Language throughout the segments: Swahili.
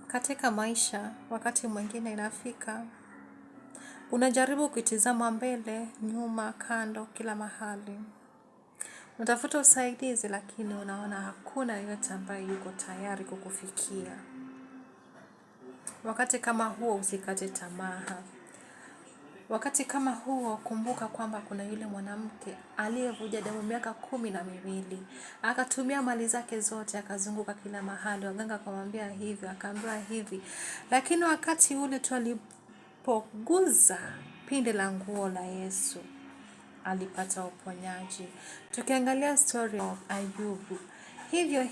Katika maisha, wakati mwingine inafika, unajaribu kutizama mbele, nyuma, kando, kila mahali. Unatafuta usaidizi lakini unaona hakuna yeyote ambaye yuko tayari kukufikia. Wakati kama huo usikate tamaa. Wakati kama huo kumbuka kwamba kuna yule mwanamke aliyevuja damu miaka 12. Akatumia mali zake zote, akazunguka kila mahali, waganga wakamwambia hivi, akaambiwa hivi. Lakini wakati ule tu alipoguza pinde la nguo la Yesu, alipata uponyaji. Tukiangalia story of Ayubu,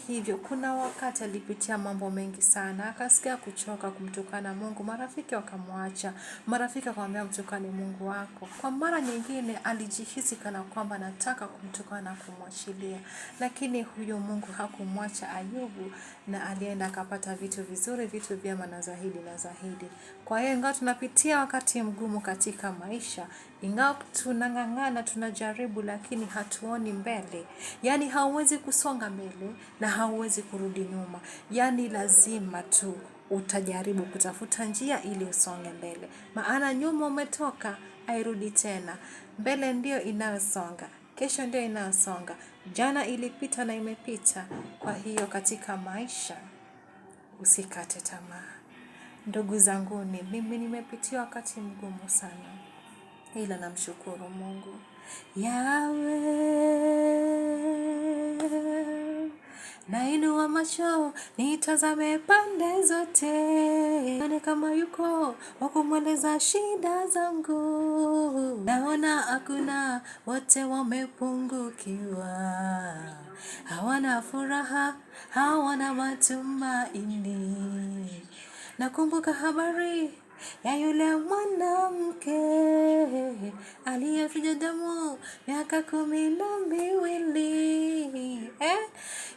hivyo kuna wakati alipitia mambo mengi sana, akasikia kuchoka kumtukana Mungu, marafiki wakamwacha, marafiki wakamwambia mtukane Mungu wako. Kwa mara nyingine alijihisi kana kwamba anataka kumtukana na kumwachilia, lakini huyo Mungu hakumwacha Ayubu, na alienda akapata vitu vizuri, vitu vyema na zaidi na zaidi. Kwa hiyo ingawa tunapitia wakati mgumu katika maisha, ingawa tunang'ang'ana, tunajaribu, lakini hatuoni mbele. Yani hauwezi kusonga mbele na hauwezi kurudi nyuma. Yani lazima tu utajaribu kutafuta njia ili usonge mbele. Maana nyuma umetoka, hairudi tena. Mbele ndio inayosonga, kesho ndio inayosonga. Jana ilipita na imepita. Kwa hiyo katika maisha, usikate tamaa. Ndugu zanguni, mimi nimepitia wakati mgumu sana, ila namshukuru Mungu. Yahweh, nainua macho nitazame pande zote, nione kama yuko wa kumweleza shida zangu. Naona hakuna, wote wamepungukiwa, hawana furaha, hawana matumaini. Nakumbuka habari ya yule mwanamke aliyevuja damu miaka 12.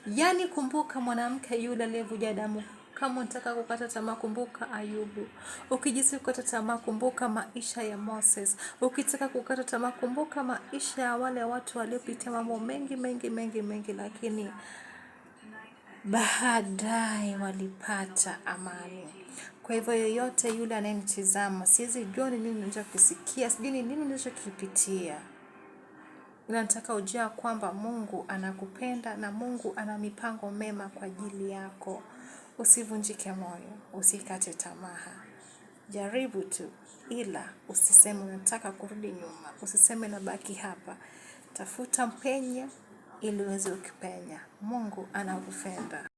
Yani kumbuka mwanamke yule aliyevuja damu. Kama unataka kukata tamaa, kumbuka Ayubu. Ukijisi kukata tamaa, kumbuka maisha ya Moses. Ukitaka kukata tamaa, kumbuka maisha ya wale watu waliopitia mambo mengi, lakini baadaye walipata amani. Kwa hivyo yoyote yule anayenitazama, siwezi jua ni nini ninachokisikia, sijui ni nini ninachokipitia, nataka ujue kwamba Mungu anakupenda na Mungu ana mipango mema kwa ajili yako. Usivunjike moyo, usikate tamaa. Jaribu tu, ila usiseme unataka kurudi nyuma, usiseme nabaki hapa. Tafuta mpenya ili uweze ukipenya. Mungu anakupenda.